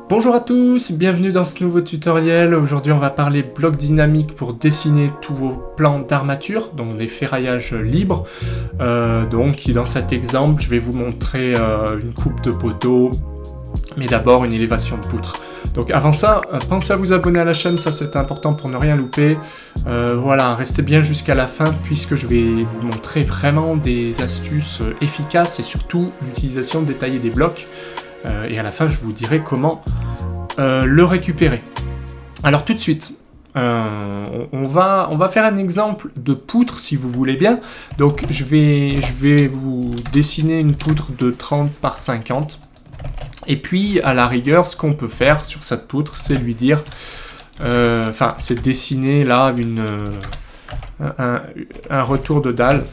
Bonjour à tous, bienvenue dans ce nouveau tutoriel. Aujourd'hui on va parler bloc dynamique pour dessiner tous vos plans d'armature, donc les ferraillages libres. Donc dans cet exemple je vais vous montrer une coupe de poteau, mais d'abord une élévation de poutre. Donc avant ça, pensez à vous abonner à la chaîne, ça c'est important pour ne rien louper. Voilà, restez bien jusqu'à la fin puisque je vais vous montrer vraiment des astuces efficaces et surtout l'utilisation détaillée des blocs. Et à la fin je vous dirai comment le récupérer. Alors tout de suite, on va faire un exemple de poutre si vous voulez bien. Donc je vais vous dessiner une poutre de 30 par 50. Et puis à la rigueur, ce qu'on peut faire sur cette poutre, c'est lui dire, c'est dessiner là un retour de dalle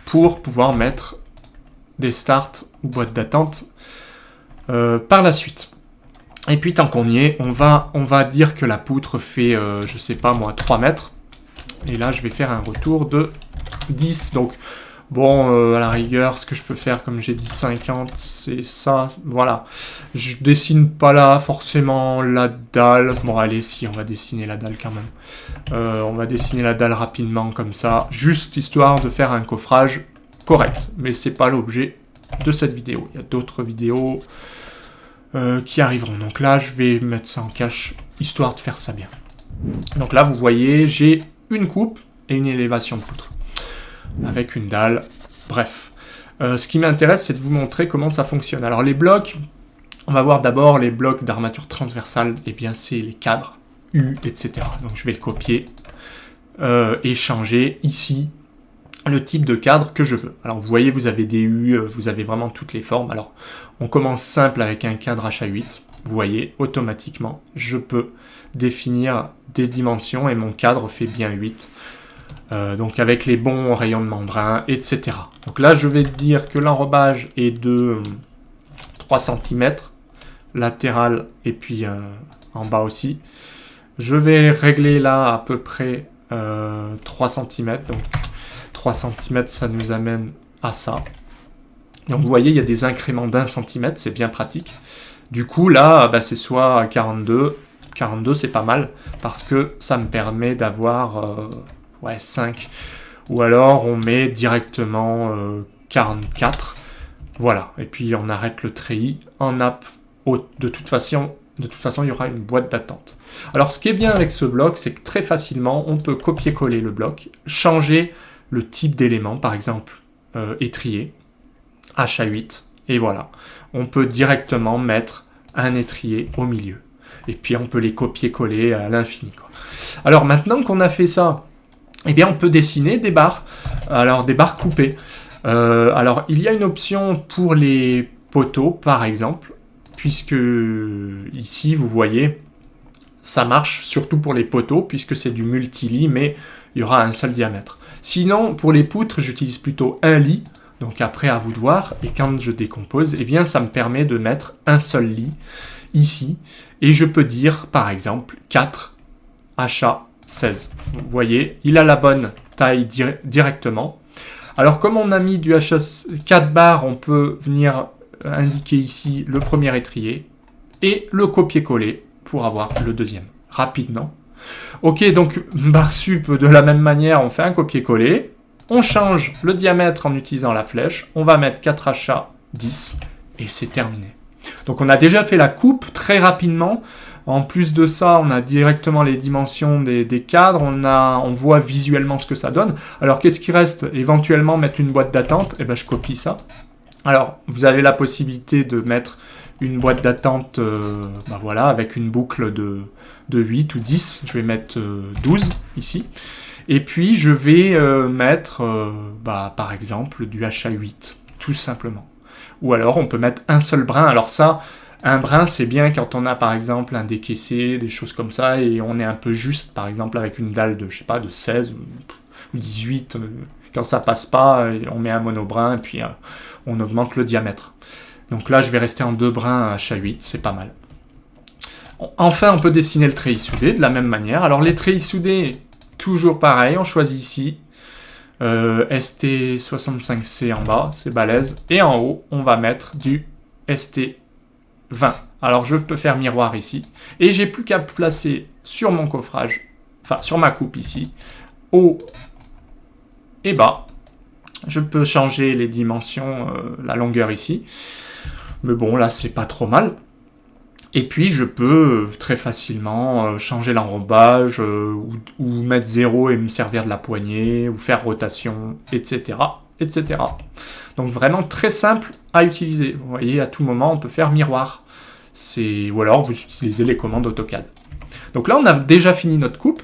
pour pouvoir mettre des starts ou boîtes d'attente par la suite. Et puis tant qu'on y est, on va dire que la poutre fait, je sais pas moi, 3 mètres. Et là, je vais faire un retour de 10. Donc, bon, à la rigueur, ce que je peux faire, comme j'ai dit 50, c'est ça. Voilà. Je dessine pas là forcément la dalle. Bon, allez, si, on va dessiner la dalle quand même. On va dessiner la dalle rapidement comme ça, juste histoire de faire un coffrage correct. Mais c'est pas l'objet de cette vidéo. Il y a d'autres vidéos qui arriveront. Donc là, je vais mettre ça en cache, histoire de faire ça bien. Donc là, vous voyez, j'ai une coupe et une élévation de poutre. Avec une dalle, bref. Ce qui m'intéresse, c'est de vous montrer comment ça fonctionne. Alors les blocs, on va voir d'abord les blocs d'armature transversale. Et bien, c'est les cadres, U, etc. Donc je vais le copier et changer ici le type de cadre que je veux. Alors vous voyez, vous avez des U, vous avez vraiment toutes les formes. Alors on commence simple avec un cadre HA8. Vous voyez, automatiquement, je peux définir des dimensions et mon cadre fait bien 8. Donc avec les bons rayonnements de brin, etc. Donc là, je vais dire que l'enrobage est de 3 cm, latéral et puis en bas aussi. Je vais régler là à peu près 3 cm. Donc 3 cm, ça nous amène à ça. Donc vous voyez, il y a des incréments d'1 cm, c'est bien pratique. Du coup, là, c'est soit 42. 42, c'est pas mal, parce que ça me permet d'avoir 5. Ou alors, on met directement 44. Voilà, et puis on arrête le treillis en nappe haute. De toute façon, il y aura une boîte d'attente. Alors, ce qui est bien avec ce bloc, c'est que très facilement, on peut copier-coller le bloc, changer le type d'élément, par exemple étrier, HA8, et voilà. On peut directement mettre un étrier au milieu. Et puis on peut les copier-coller à l'infini. Alors maintenant qu'on a fait ça, eh bien on peut dessiner des barres. Alors des barres coupées. Alors il y a une option pour les poteaux, par exemple, puisque ici vous voyez, ça marche surtout pour les poteaux, puisque c'est du multi-lit, mais il y aura un seul diamètre. Sinon, pour les poutres, j'utilise plutôt un lit, donc après à vous de voir, et quand je décompose, eh bien ça me permet de mettre un seul lit, ici, et je peux dire, par exemple, 4 HA16. Vous voyez, il a la bonne taille directement. Alors, comme on a mis du HA4 barres, on peut venir indiquer ici le premier étrier, et le copier-coller pour avoir le deuxième, rapidement. Ok, donc barre sup, de la même manière, on fait un copier-coller, on change le diamètre en utilisant la flèche, on va mettre 4HA10 et c'est terminé. Donc on a déjà fait la coupe très rapidement. En plus de ça, on a directement les dimensions des cadres, on voit visuellement ce que ça donne. Alors qu'est-ce qui reste? Éventuellement mettre une boîte d'attente, et ben je copie ça. Alors vous avez la possibilité de mettre une boîte d'attente voilà, avec une boucle de 8 ou 10, je vais mettre 12 ici. Et puis je vais mettre par exemple du HA8, tout simplement. Ou alors on peut mettre un seul brin. Alors ça, un brin c'est bien quand on a par exemple un décaissé, des choses comme ça, et on est un peu juste, par exemple avec une dalle de, je sais pas, de 16 ou 18, quand ça passe pas, on met un monobrin et puis on augmente le diamètre. Donc là je vais rester en 2 brins à HA8, c'est pas mal. Enfin on peut dessiner le treillis soudé de la même manière. Alors les treillis soudés, toujours pareil, on choisit ici ST65C en bas, c'est balèze, et en haut on va mettre du ST20 Alors je peux faire miroir ici. Et j'ai plus qu'à placer sur mon coffrage, enfin sur ma coupe ici, haut et bas. Je peux changer les dimensions, la longueur ici. Mais bon, là, c'est pas trop mal. Et puis, je peux très facilement changer l'enrobage ou mettre 0 et me servir de la poignée, ou faire rotation, etc., etc. Donc, vraiment très simple à utiliser. Vous voyez, à tout moment, on peut faire miroir. Ou alors, vous utilisez les commandes AutoCAD. Donc là, on a déjà fini notre coupe.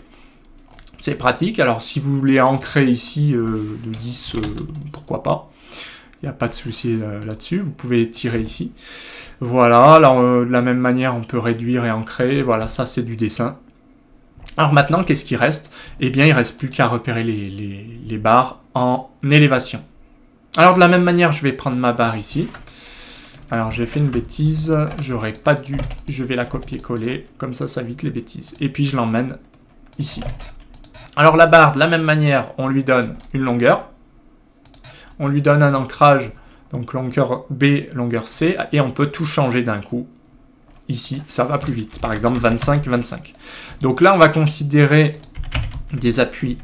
C'est pratique. Alors, si vous voulez ancrer ici de 10, pourquoi pas. Il n'y a pas de souci là-dessus. Vous pouvez tirer ici. Voilà. Alors, de la même manière, on peut réduire et ancrer. Voilà, ça, c'est du dessin. Alors maintenant, qu'est-ce qui reste? Eh bien, il ne reste plus qu'à repérer les barres en élévation. Alors, de la même manière, je vais prendre ma barre ici. Alors, j'ai fait une bêtise. J'aurais pas dû... Je vais la copier-coller. Comme ça, ça évite les bêtises. Et puis, je l'emmène ici. Alors la barre, de la même manière, on lui donne une longueur. On lui donne un ancrage, donc longueur B, longueur C, et on peut tout changer d'un coup. Ici, ça va plus vite. Par exemple, 25, 25. Donc là, on va considérer des appuis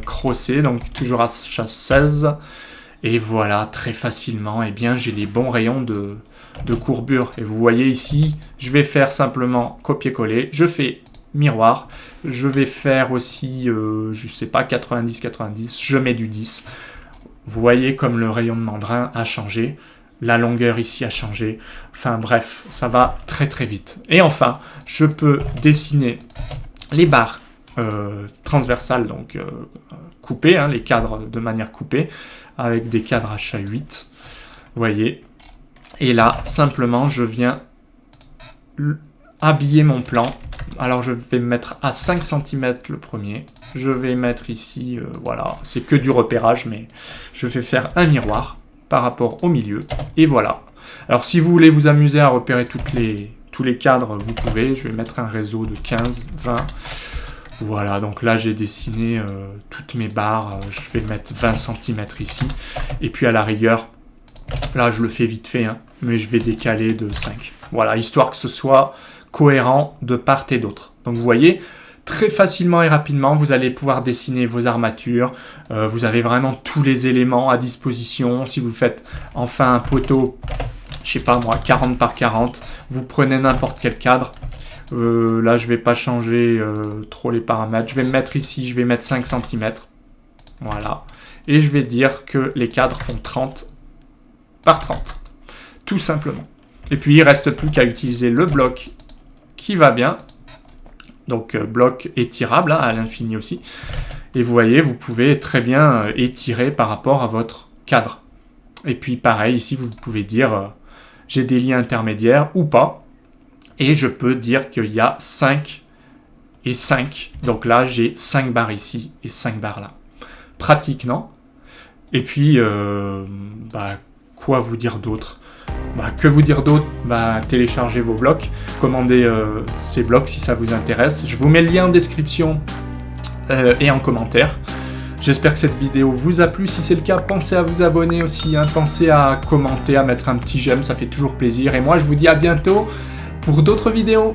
crossés, donc toujours à chasse 16. Et voilà, très facilement, eh bien, j'ai les bons rayons de courbure. Et vous voyez ici, je vais faire simplement copier-coller. Je fais miroir. Je vais faire aussi, je sais pas, 90-90. Je mets du 10. Vous voyez comme le rayon de mandrin a changé. La longueur ici a changé. Enfin bref, ça va très très vite. Et enfin, je peux dessiner les barres transversales, donc coupées, hein, les cadres de manière coupée, avec des cadres H8. Vous voyez. Et là, simplement, je viens habiller mon plan. Alors je vais mettre à 5 cm le premier. Je vais mettre ici, voilà, c'est que du repérage, mais je vais faire un miroir par rapport au milieu. Et voilà. Alors si vous voulez vous amuser à repérer tous les cadres, vous pouvez. Je vais mettre un réseau de 15, 20. Voilà, donc là j'ai dessiné toutes mes barres. Je vais mettre 20 cm ici. Et puis à la rigueur, là je le fais vite fait, hein, mais je vais décaler de 5. Voilà, histoire que ce soit cohérent de part et d'autre. Donc vous voyez, très facilement et rapidement, vous allez pouvoir dessiner vos armatures. Vous avez vraiment tous les éléments à disposition. Si vous faites enfin un poteau, je sais pas moi, 40 par 40, vous prenez n'importe quel cadre. Là, je vais pas changer trop les paramètres. Je vais me mettre ici, je vais mettre 5 cm. Voilà. Et je vais dire que les cadres font 30 par 30. Tout simplement. Et puis, il ne reste plus qu'à utiliser le bloc qui va bien. Donc, bloc étirable, hein, à l'infini aussi. Et vous voyez, vous pouvez très bien étirer par rapport à votre cadre. Et puis, pareil, ici, vous pouvez dire j'ai des liens intermédiaires ou pas. Et je peux dire qu'il y a 5 et 5. Donc là, j'ai 5 barres ici et 5 barres là. Pratique, non? Et puis, quoi vous dire d'autre? Que vous dire d'autre? Téléchargez vos blocs, commandez ces blocs si ça vous intéresse. Je vous mets le lien en description et en commentaire. J'espère que cette vidéo vous a plu. Si c'est le cas, pensez à vous abonner aussi. Hein. Pensez à commenter, à mettre un petit j'aime, ça fait toujours plaisir. Et moi, je vous dis à bientôt pour d'autres vidéos.